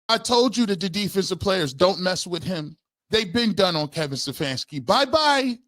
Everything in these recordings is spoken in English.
I told you that the defensive players don't mess with him. They've been done on Kevin Stefanski. Bye-bye.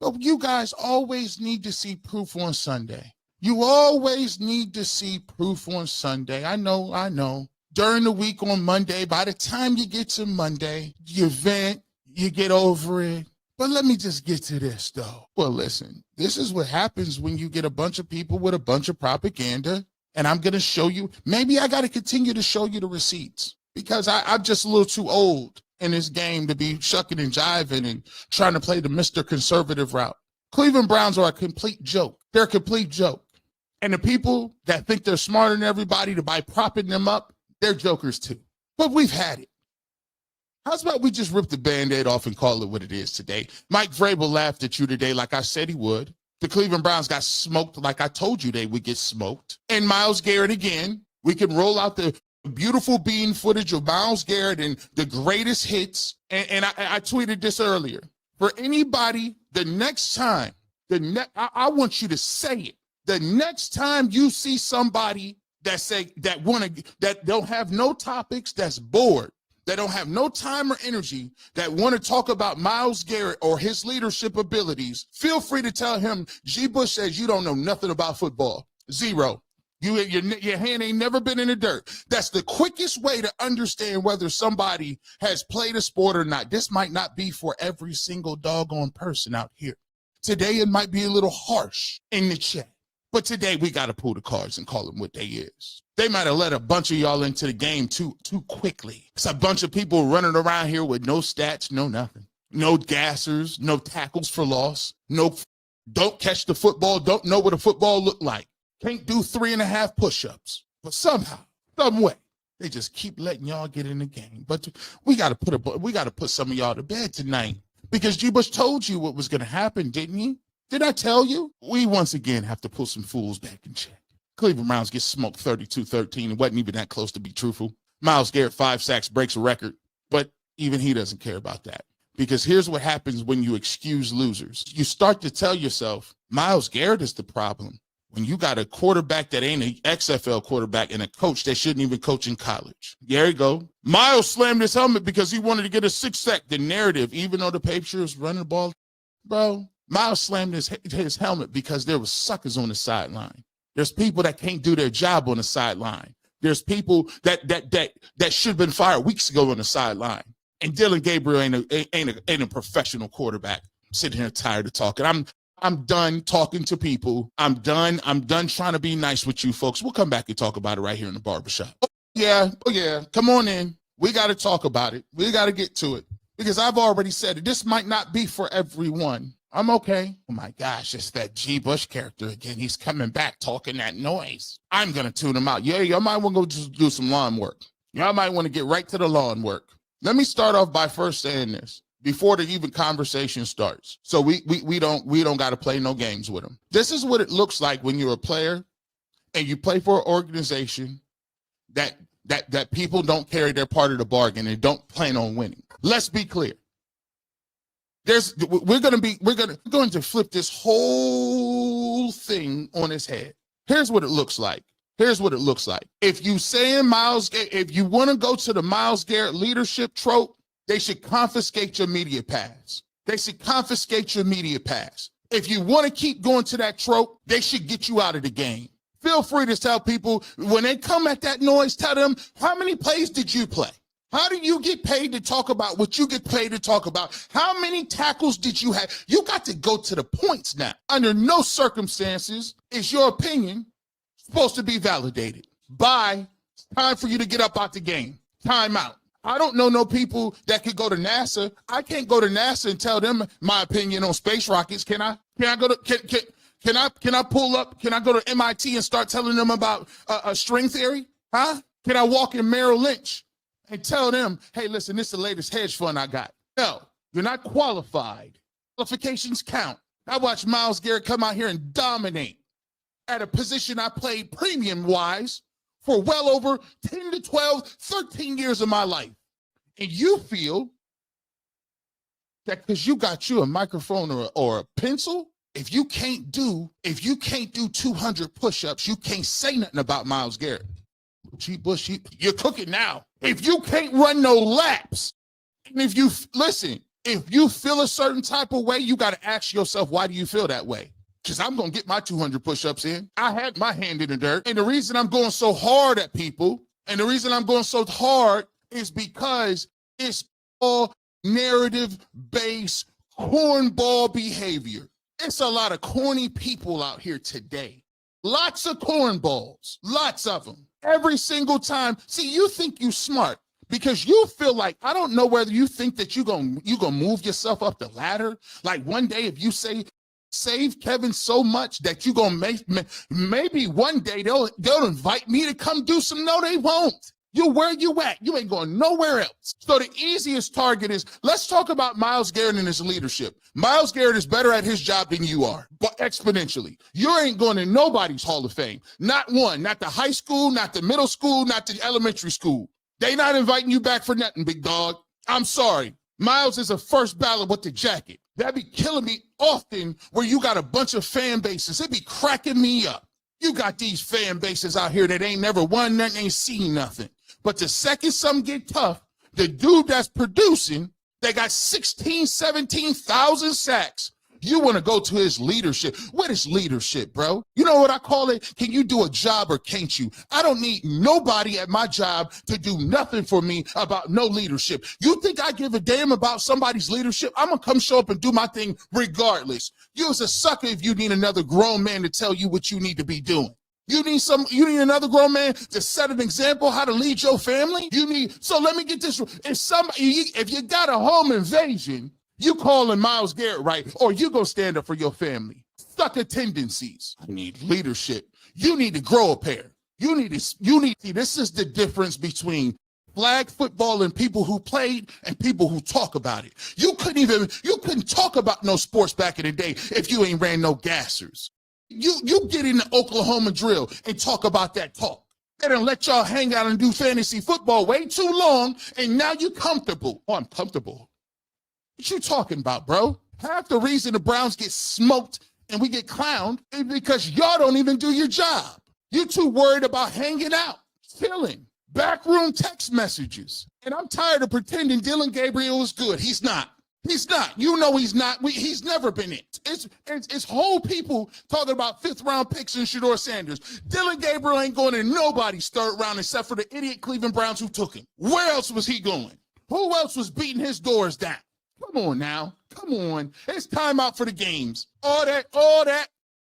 But you guys always need to see proof on Sunday. You always need to see proof on Sunday. I know. During the week on Monday, by the time you get to Monday, you vent, you get over it. But let me just get to this, though. Well, listen, this is what happens when you get a bunch of people with a bunch of propaganda. And I'm going to show you, maybe I got to continue to show you the receipts because I'm just a little too old in this game to be shucking and jiving and trying to play the Mr. Conservative route. Cleveland Browns are a complete joke. They're a complete joke. And the people that think they're smarter than everybody by propping them up, they're jokers too. But we've had it. How's about we just rip the Band-Aid off and call it what it is today? Mike Vrabel laughed at you today like I said he would. The Cleveland Browns got smoked like I told you they would get smoked. And Myles Garrett again. We can roll out the beautiful bean footage of Myles Garrett and the greatest hits. And I tweeted this earlier. For anybody, the next time, I want you to say it. The next time you see somebody that don't have no topics, that's bored, that don't have no time or energy, that want to talk about Myles Garrett or his leadership abilities, feel free to tell him, G. Bush says you don't know nothing about football. Zero. Your hand ain't never been in the dirt. That's the quickest way to understand whether somebody has played a sport or not. This might not be for every single doggone person out here. Today it might be a little harsh in the chat. But today we got to pull the cards and call them what they is. They might have let a bunch of y'all into the game too quickly. It's a bunch of people running around here with no stats, no nothing. No gassers, no tackles for loss, don't catch the football, don't know what a football look like. Can't do 3.5 push-ups. But somehow, some way, they just keep letting y'all get in the game. But we got to put some of y'all to bed tonight because G. Bush told you what was going to happen, didn't he? Did I tell you? We once again have to put some fools back in check. Cleveland Browns get smoked 32-13. It wasn't even that close to be truthful. Myles Garrett, 5 sacks, breaks a record. But even he doesn't care about that. Because here's what happens when you excuse losers. You start to tell yourself, Myles Garrett is the problem. When you got a quarterback that ain't an XFL quarterback and a coach that shouldn't even coach in college. There you go. Myles slammed his helmet because he wanted to get a 6 sack. The narrative, even though the Patriots running the ball, bro, Myles slammed his helmet because there was suckers on the sideline. There's people that can't do their job on the sideline. There's people that should have been fired weeks ago on the sideline. And Dylan Gabriel ain't a professional quarterback. I'm sitting here tired of talking. I'm done talking to people. I'm done trying to be nice with you folks. We'll come back and talk about it right here in the barbershop. Oh yeah. Come on in. We got to talk about it. We got to get to it. Because I've already said it. This might not be for everyone. I'm okay. Oh my gosh, it's that G. Bush character again. He's coming back talking that noise. I'm going to tune him out. Yeah, y'all might want to go just do some lawn work. Y'all might want to get right to the lawn work. Let me start off by first saying this before the even conversation starts. So we don't got to play no games with him. This is what it looks like when you're a player and you play for an organization that people don't carry their part of the bargain and don't plan on winning. Let's be clear. We're going to flip this whole thing on its head. Here's what it looks like. If you saying if you want to go to the Myles Garrett leadership trope, they should confiscate your media pass. If you want to keep going to that trope, they should get you out of the game. Feel free to tell people when they come at that noise, tell them, how many plays did you play? How do you get paid to talk about what you get paid to talk about? How many tackles did you have? You got to go to the points now. Under no circumstances is your opinion supposed to be validated. Bye. It's time for you to get up out the game. Time out. I don't know no people that could go to NASA. I can't go to NASA and tell them my opinion on space rockets. Can I? Can I go to? Can I pull up? Can I go to MIT and start telling them about string theory? Huh? Can I walk in Merrill Lynch and tell them, hey, listen, this is the latest hedge fund I got? No, you're not qualified. Qualifications count. I watched Myles Garrett come out here and dominate at a position I played premium-wise for well over 10 to 12, 13 years of my life. And you feel that because you got you a microphone or a pencil, if you can't do 200 push-ups, you can't say nothing about Myles Garrett. Bush, you're cooking now. If you can't run no laps, and if you feel a certain type of way, you got to ask yourself, why do you feel that way? Because I'm going to get my 200 push-ups in. I had my hand in the dirt. And the reason I'm going so hard at people, and the reason I'm going so hard is because it's all narrative-based cornball behavior. It's a lot of corny people out here today. Lots of cornballs, lots of them. Every single time. See, you think you smart because you feel like, I don't know whether you think that you're gonna move yourself up the ladder. Like one day if you save Kevin so much that you're gonna maybe one day they'll invite me to come do some. No, they won't. Where you at? You ain't going nowhere else. So the easiest target is, let's talk about Myles Garrett and his leadership. Myles Garrett is better at his job than you are, but exponentially. You ain't going to nobody's Hall of Fame. Not one, not the high school, not the middle school, not the elementary school. They not inviting you back for nothing, big dog. I'm sorry. Myles is a first ballot with the jacket. That be killing me often where you got a bunch of fan bases. It be cracking me up. You got these fan bases out here that ain't never won nothing, ain't seen nothing. But the second something get tough, the dude that's producing, they got 16, 17,000 sacks. You want to go to his leadership. What is leadership, bro? You know what I call it? Can you do a job or can't you? I don't need nobody at my job to do nothing for me about no leadership. You think I give a damn about somebody's leadership? I'm going to come show up and do my thing regardless. You're a sucker if you need another grown man to tell you what you need to be doing. You need another grown man to set an example how to lead your family. So let me get this. If you got a home invasion, you calling Myles Garrett, right? Or you go stand up for your family. Sucker tendencies. I need leadership. You need to grow a pair. This is the difference between flag football and people who played and people who talk about it. You couldn't talk about no sports back in the day if you ain't ran no gassers. You get in the Oklahoma drill and talk about that talk. They done let y'all hang out and do fantasy football way too long, and now you comfortable. Oh, I'm comfortable. What you talking about, bro? Half the reason the Browns get smoked and we get clowned is because y'all don't even do your job. You're too worried about hanging out, chilling, backroom text messages. And I'm tired of pretending Dylan Gabriel is good. He's not. He's not. You know he's not. He's never been it. It's whole people talking about fifth-round picks and Shedeur Sanders. Dylan Gabriel ain't going in nobody's third round except for the idiot Cleveland Browns who took him. Where else was he going? Who else was beating his doors down? Come on now. Come on. It's time out for the games. All of that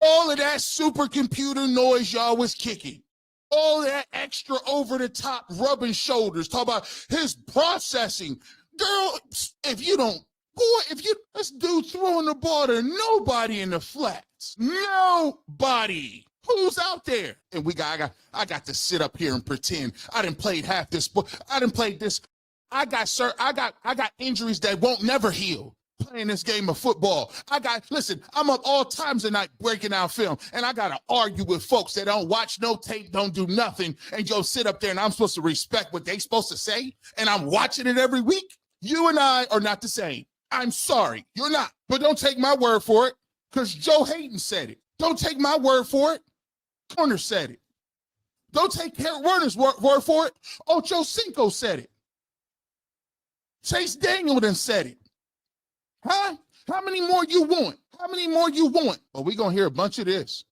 supercomputer noise y'all was kicking. All that extra over-the-top rubbing shoulders. Talk about his processing. Girl, this dude throwing the ball to nobody in the flats. Nobody. Who's out there? And I got to sit up here and pretend I done played half this sport. I done played this. I got injuries that won't never heal playing this game of football. I'm up all times of night breaking out film, and I got to argue with folks that don't watch no tape, don't do nothing, and yo sit up there and I'm supposed to respect what they supposed to say, and I'm watching it every week. You and I are not the same. I'm sorry, you're not. But don't take my word for it, because Joe Hayden said it. Don't take my word for it. Corner said it. Don't take Garrett Werner's word for it. Ocho Cinco said it. Chase Daniel done said it. Huh? How many more you want? How many more you want? Well, we're going to hear a bunch of this.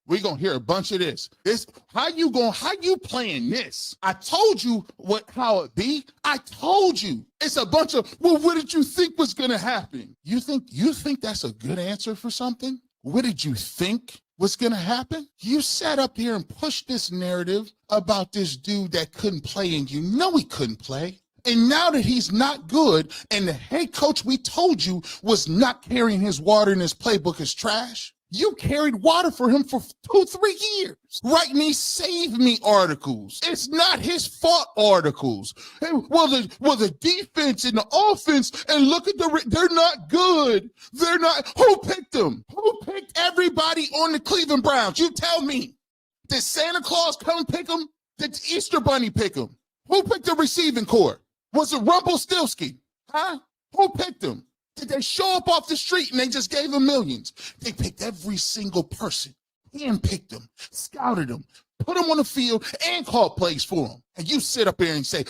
How you playing this? I told you how it be. I told you. It's a bunch of, well, what did you think was going to happen? You think that's a good answer for something? What did you think was going to happen? You sat up here and pushed this narrative about this dude that couldn't play, and you know he couldn't play. And now that he's not good, and the head coach we told you was not carrying his water in his playbook is trash, you carried water for him for 2-3 years, writing these save me articles. It's not his fault articles. Hey, well, the defense and the offense, and look at they're not good. They're not. Who picked them? Who picked everybody on the Cleveland Browns? You tell me. Did Santa Claus come pick them? Did Easter Bunny pick them? Who picked the receiving corps? Was it Rumpelstiltskin? Huh? Who picked them? Did they show up off the street and they just gave them millions? They picked every single person, handpicked them, scouted them, put them on the field, and called plays for them. and you sit up here and say,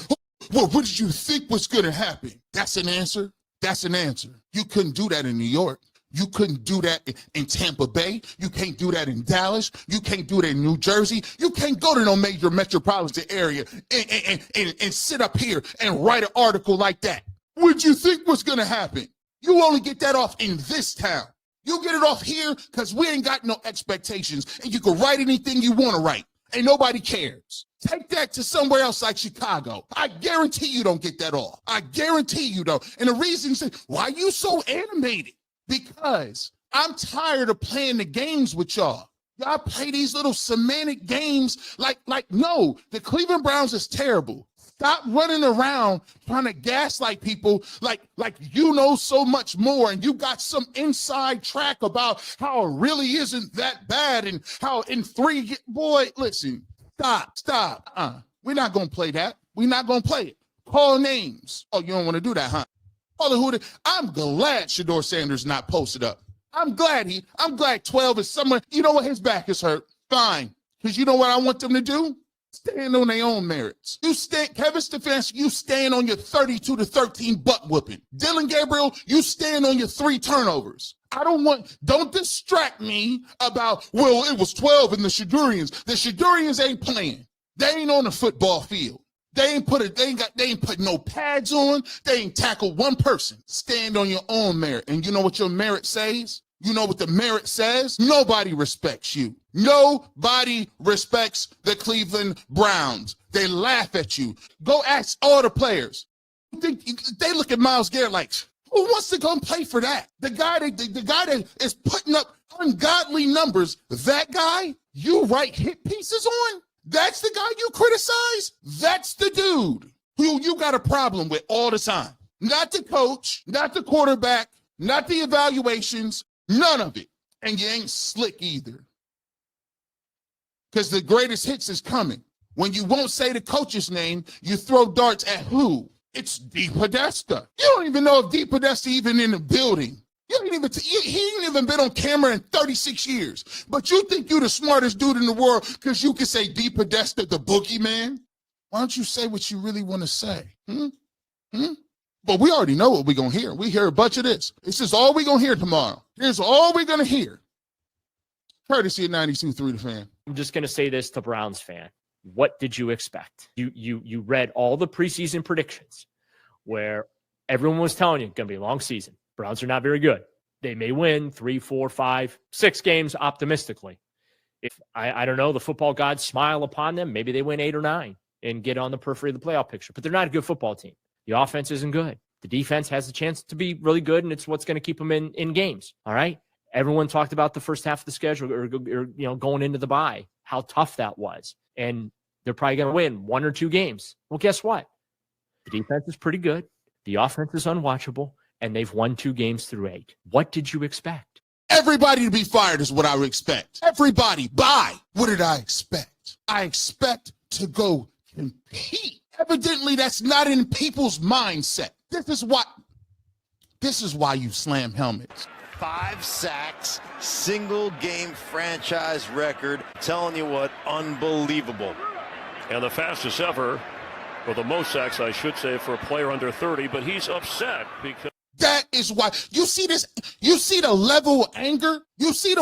well, what did you think was going to happen? That's an answer. That's an answer. You couldn't do that in New York. You couldn't do that in Tampa Bay. You can't do that in Dallas. You can't do that in New Jersey. You can't go to no major metropolitan area and sit up here and write an article like that. What'd you think was going to happen? You only get that off in this town. You get it off here because we ain't got no expectations, and you can write anything you want to write, and nobody cares. Take that to somewhere else like Chicago. I guarantee you don't get that off. I guarantee you don't. And the reason is, why are you so animated? Because I'm tired of playing the games with y'all. Y'all play these little semantic games like no, the Cleveland Browns is terrible. Stop running around trying to gaslight people like you know so much more and you got some inside track about how it really isn't that bad and how in boy, listen, stop. We're not going to play that. We're not going to play it. Call names. Oh, you don't want to do that, huh? I'm glad Shedeur Sanders not posted up. I'm glad 12 is somewhere. You know what? His back is hurt. Fine. Because you know what I want them to do? Stand on their own merits. Kevin Stefanski, you stand on your 32-13 butt whooping. Dylan Gabriel, you stand on your 3 turnovers. Don't distract me about, well, it was 12 in the Shedurians. The Shedurians ain't playing. They ain't on the football field. They ain't put no pads on. They ain't tackled one person. Stand on your own merit. And you know what your merit says? You know what the merit says? Nobody respects you. Nobody respects the Cleveland Browns. They laugh at you. Go ask all the players. They look at Myles Garrett like, who wants to go play for that? The guy that is putting up ungodly numbers, that guy you write hit pieces on? That's the guy you criticize? That's the dude who you got a problem with all the time. Not the coach, not the quarterback, not the evaluations, none of it. And you ain't slick either. Because the greatest hits is coming. When you won't say the coach's name, you throw darts at who? It's D. Podesta. You don't even know if D. Podesta even in the building. He ain't even been on camera in 36 years. But you think you're the smartest dude in the world because you can say D. Podesta, the boogeyman? Why don't you say what you really want to say? But we already know what we're going to hear. We hear a bunch of this. This is all we're going to hear tomorrow. Here's all we're going to hear. Courtesy of 92.3 The Fan. I'm just going to say this to Browns fan. What did you expect? You read all the preseason predictions where everyone was telling you it's going to be a long season. Browns are not very good. They may win 3, 4, 5, 6 games optimistically. If I don't know, the football gods smile upon them, maybe they win 8 or 9 and get on the periphery of the playoff picture. But they're not a good football team. The offense isn't good. The defense has a chance to be really good, and it's what's going to keep them in games. All right. Everyone talked about the first half of the schedule or going into the bye, how tough that was. And they're probably going to win 1 or 2 games. Well, guess what? The defense is pretty good. The offense is unwatchable. And they've won 2 games through 8. What did you expect? Everybody to be fired is what I would expect. Everybody. Bye. What did I expect? I expect to go compete. Evidently, that's not in people's mindset. This is why you slam helmets. 5 sacks, single game franchise record. Telling you what, unbelievable. And the fastest ever, or the most sacks, I should say, for a player under 30, but he's upset because that is why you see this. You see the level of anger. You see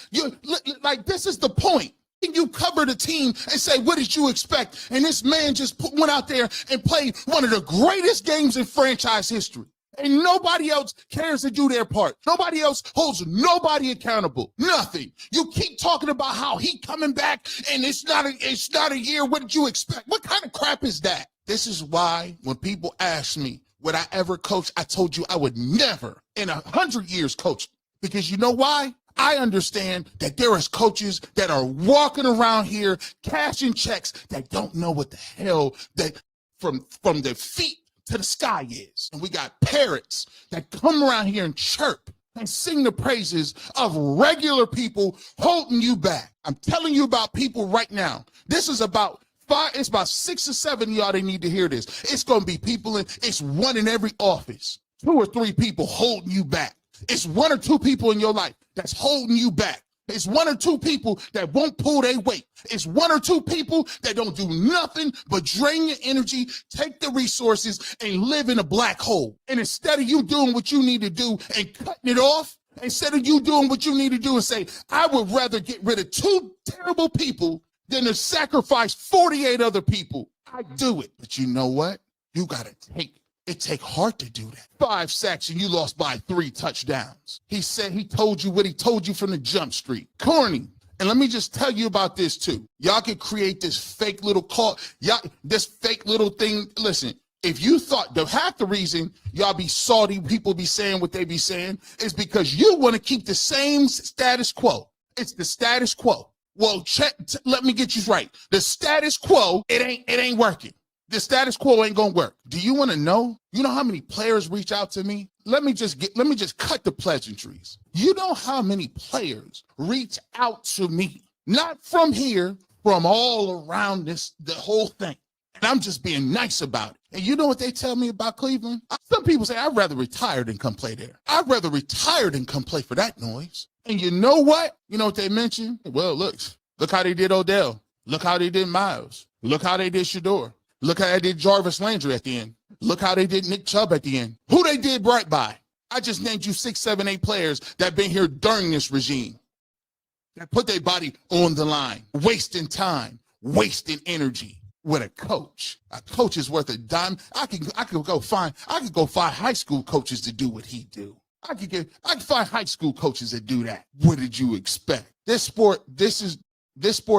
this is the point. You cover the team and say, what did you expect? And this man just went out there and played one of the greatest games in franchise history. And nobody else cares to do their part. Nobody else holds nobody accountable. Nothing. You keep talking about how he coming back and it's not a year. What did you expect? What kind of crap is that? This is why when people ask me, would I ever coach? I told you I would never in 100 years coach. Because you know why? I understand that there is coaches that are walking around here cashing checks that don't know what the hell that from their feet to the sky is. And we got parrots that come around here and chirp and sing the praises of regular people holding you back. I'm telling you about people right now. This is about it's about 6 or 7 of y'all that need to hear this. It's going to be people it's one in every office, 2 or 3 people holding you back. It's 1 or 2 people in your life that's holding you back. It's one or two people that won't pull their weight. It's one or two people that don't do nothing but drain your energy, take the resources, and live in a black hole. And instead of you doing what you need to do and cutting it off, instead of you doing what you need to do and say, I would rather get rid of 2 terrible people than to sacrifice 48 other people, I do it. But you know what? You got to it take heart to do that. 5 sacks and you lost by 3 touchdowns. He said he told you what he told you from the jump street. Corny. And let me just tell you about this too. Y'all could create this fake little call, this fake little thing. Listen, if you thought half the reason y'all be salty, people be saying what they be saying, is because you want to keep the same status quo. It's the status quo. Well, let me get you right. The status quo, it ain't working. The status quo ain't gonna work. Do you want to know? You know how many players reach out to me? Let me just cut the pleasantries. You know how many players reach out to me? Not from here, from all around the whole thing. And I'm just being nice about it. And you know what they tell me about Cleveland? Some people say, I'd rather retire than come play there. I'd rather retire than come play for that noise. And you know what? You know what they mention? Well, look how they did Odell. Look how they did Myles. Look how they did Shador. Look how they did Jarvis Landry at the end. Look how they did Nick Chubb at the end. Who they did right by? I just named you 6, 7, 8 players that been here during this regime, that put their body on the line, wasting time, wasting energy with a coach. A coach is worth a dime. I could go find high school coaches to do what he do. I could find high school coaches that do that. What did you expect? This sport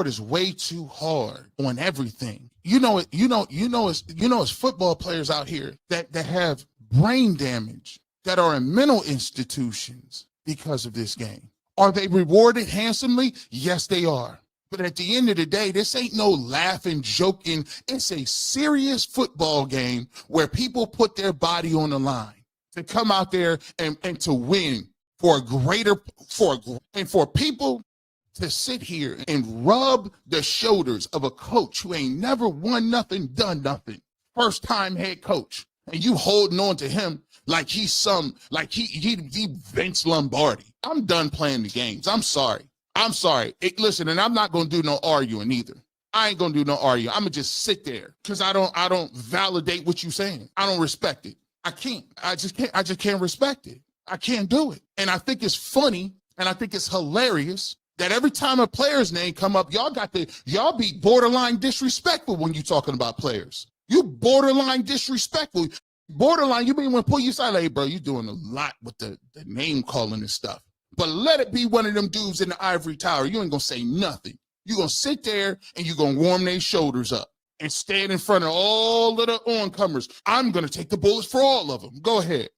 is way too hard on everything. It's football players out here that have brain damage, that are in mental institutions because of this game. Are they rewarded handsomely? Yes, they are. But at the end of the day, this ain't no laughing, joking. It's a serious football game where people put their body on the line to come out there and to win for people to sit here and rub the shoulders of a coach who ain't never won nothing, done nothing, first-time head coach, and you holding on to him like he Vince Lombardi. I'm done playing the games. I'm sorry. Listen, and I'm not going to do no arguing either. I ain't going to do no arguing. I'm going to just sit there because I don't validate what you're saying. I don't respect it. I can't. I just can't respect it. I can't do it. And I think it's funny and I think it's hilarious that every time a player's name come up, y'all be borderline disrespectful when you talking about players. You borderline disrespectful. Borderline, you mean when pull you aside, like, hey, bro, you doing a lot with the name calling and stuff. But let it be one of them dudes in the ivory tower. You ain't gonna say nothing. You're gonna sit there and you're gonna warm their shoulders up and stand in front of all of the oncomers. I'm gonna take the bullets for all of them. Go ahead.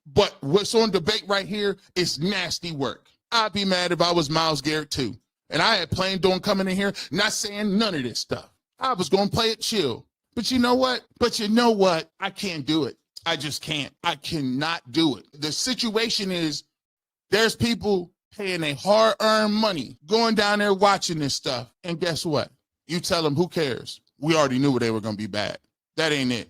But what's on debate right here is nasty work. I'd be mad if I was Myles Garrett too. And I had planned on coming in here not saying none of this stuff. I was gonna play it chill. But you know what? I can't do it. I just can't. I cannot do it. The situation is there's people paying their hard-earned money, going down there watching this stuff. And guess what? You tell them, who cares? We already knew they were going to be bad. That ain't it.